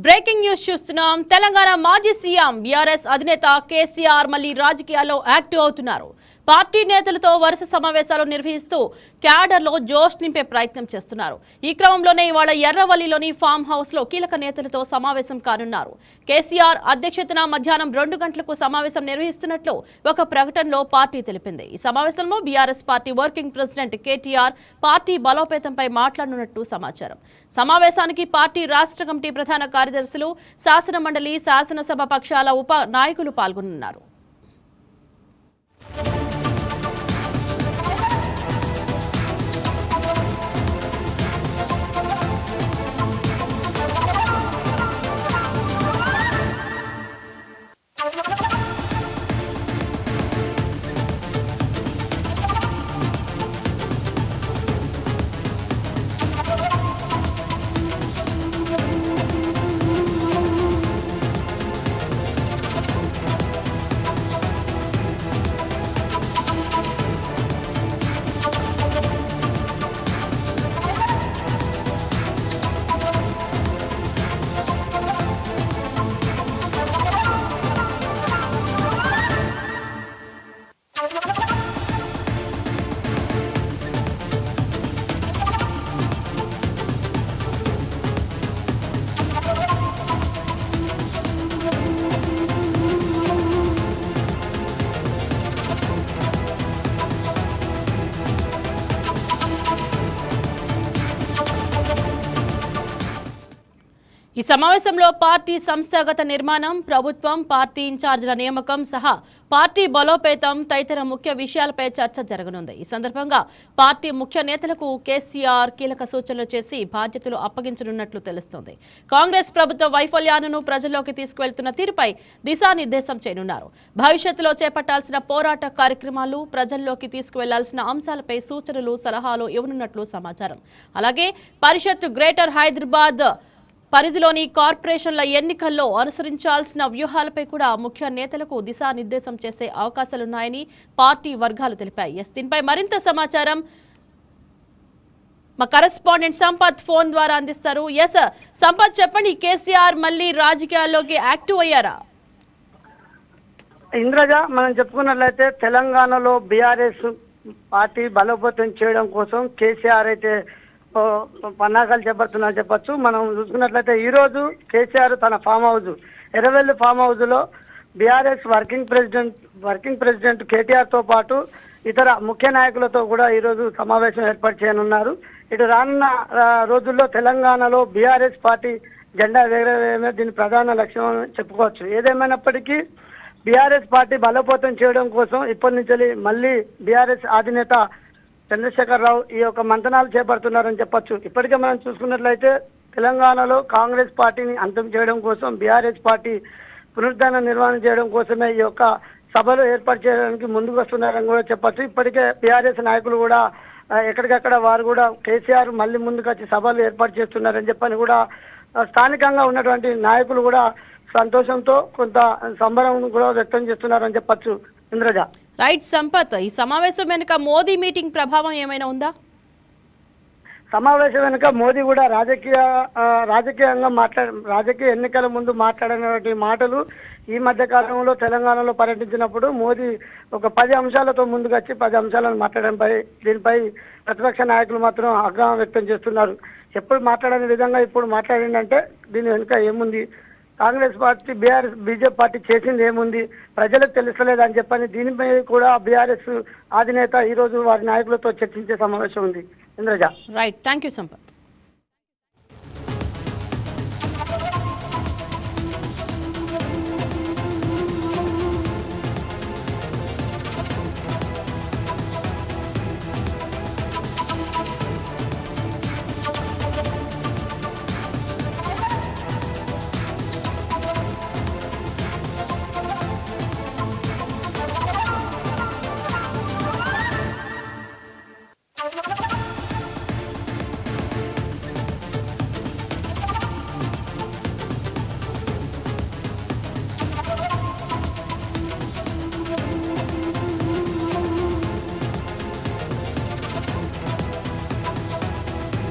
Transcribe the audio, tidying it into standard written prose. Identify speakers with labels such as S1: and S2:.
S1: Breaking news చూస్తున్నాం. తెలంగాణ మాజీ CM BRS అధినేత కేసీఆర్ మళ్లీ రాజకీయాల్లో యాక్టివ్ అవుతున్నారు. పార్టీ నేతలతో వరుస సమావేశాలు నిర్వహిస్తూ క్యాడర్లో జోష్ నింపే ప్రయత్నం చేస్తున్నారు. ఈ క్రమంలోనే ఇవాళ ఎర్రవల్లిలోని ఫామ్ హౌస్ లో కీలక నేతలతో సమావేశం కానున్నారు. కేసీఆర్ అధ్యక్షతన మధ్యాహ్నం 2 గంటలకు సమావేశం నిర్వహిస్తున్నట్లు ఒక ప్రకటనలో పార్టీ తెలిపింది. ఈ సమావేశంలో BRS party working president KTR party బలోపేతంపై మాట్లాడనున్నట్టు సమాచారం. సమావేశానికి పార్టీ రాష్ట్ర కమిటీ ప్రధాన కార్యదర్శులు, శాసన మండలి, శాసనసభ పక్షాల ఉప నాయకులు పాల్గొనున్నారు. ఈ సమావేశంలో పార్టీ సంస్థాగత నిర్మాణం, ప్రభుత్వం, పార్టీ ఇన్ఛార్జీల నియామకం సహా పార్టీ బలోపేతం తదితర ముఖ్య విషయాలపై చర్చ జరగనుంది. ఈ సందర్భంగా పార్టీ ముఖ్య నేతలకు కేసీఆర్ కీలక సూచనలు చేసి బాధ్యతలు అప్పగించనున్నట్లు తెలుస్తోంది. కాంగ్రెస్ ప్రభుత్వ వైఫల్యాలను ప్రజల్లోకి తీసుకువెళ్తున్న తీరుపై దిశానిర్దేశం చేయనున్నారు. భవిష్యత్తులో చేపట్టాల్సిన పోరాట కార్యక్రమాలు, ప్రజల్లోకి తీసుకువెళ్లాల్సిన అంశాలపై సూచనలు, సలహాలు ఇవ్వనున్నట్లు సమాచారం. అలాగే పరిషత్ గ్రేటర్ హైదరాబాద్ పరిధిలోని కార్పొరేషన్ల ఎన్నికల్లో అనుసరించాల్సిన వ్యూహాలపై కూడా ముఖ్య నేతలకు దిశానిర్దేశం చేసే అవకాశాలున్నాయని పార్టీ వర్గాలు తెలిపాయి. దీనిపై మరింత సమాచారం మా కరెస్పాండెంట్ సంపత్ ఫోన్ ద్వారా అందిస్తారు. సంపత్, చెప్పండి, కేసీఆర్ మళ్ళీ రాజకీయాల్లోకి యాక్టివ్ అయ్యారా?
S2: ఇంద్రజ, మనం చెప్పుకున్నట్లయితే తెలంగాణలో బీఆర్ఎస్ పార్టీ బలోపేతం చేయడం కోసం కేసీఆర్ అయితే పన్నాగాలు చేపడుతున్నా చెప్పొచ్చు. మనం చూసుకున్నట్లయితే ఈ రోజు కేసీఆర్ తన farm house Erravelli farm house లో బీఆర్ఎస్ వర్కింగ్ ప్రెసిడెంట్ కేటీఆర్ తో పాటు ఇతర ముఖ్య నాయకులతో కూడా ఈ రోజు సమావేశం ఏర్పాటు చేయనున్నారు. ఇటు రానున్న రోజుల్లో తెలంగాణలో బీఆర్ఎస్ పార్టీ జెండా ఎగరవేయడమే దీని ప్రధాన లక్ష్యం అని చెప్పుకోవచ్చు. ఏదేమైనప్పటికీ బీఆర్ఎస్ పార్టీ బలోపేతం చేయడం కోసం ఇప్పటి నుంచి మళ్ళీ బీఆర్ఎస్ అధినేత చంద్రశేఖరరావు ఈ యొక్క మంతనాలు చేపడుతున్నారని చెప్పొచ్చు. ఇప్పటికే మనం చూసుకున్నట్లయితే తెలంగాణలో కాంగ్రెస్ పార్టీని అంతం చేయడం కోసం, బీఆర్ఎస్ పార్టీ పునరుద్ధరణ నిర్వహణ చేయడం కోసమే ఈ యొక్క సభలు ఏర్పాటు చేయడానికి ముందుకు వస్తున్నారని కూడా చెప్పొచ్చు. ఇప్పటికే బీఆర్ఎస్ నాయకులు కూడా ఎక్కడికక్కడ వారు కూడా కేసీఆర్ మళ్ళీ ముందుకు వచ్చి సభలు ఏర్పాటు చేస్తున్నారని చెప్పని కూడా స్థానికంగా ఉన్నటువంటి నాయకులు కూడా సంతోషంతో కొంత సంబరం కూడా వ్యక్తం చేస్తున్నారని చెప్పొచ్చు. ఇంద్రజ.
S1: రైట్ సంపత్, ఈ సమావేశం వెనుక మోదీ మీటింగ్ ప్రభావం ఏమైనా ఉందా?
S2: సమావేశం వెనుక మోదీ కూడా రాజకీయ ఎన్నికల ముందు మాట్లాడినటువంటి మాటలు ఈ మధ్య కాలంలో తెలంగాణలో పర్యటించినప్పుడు మోదీ ఒక 10 అంశాలతో ముందుకు వచ్చి 10 అంశాలను మాట్లాడడంపై దీనిపై ప్రతిపక్ష నాయకులు మాత్రం ఆగ్రహం వ్యక్తం చేస్తున్నారు. ఎప్పుడు మాట్లాడని విధంగా ఇప్పుడు మాట్లాడిందంటే దీని వెనుక ఏముంది, కాంగ్రెస్ పార్టీ బీజేపీ పార్టీ చేసింది ఏముంది, ప్రజలకు తెలుస్తలేదని చెప్పని దీనిపై కూడా బీఆర్ఎస్ అధినేత ఈ రోజు వారి నాయకులతో చర్చించే సమావేశం ఉంది. Indraja.
S1: Right, thank you Sampath.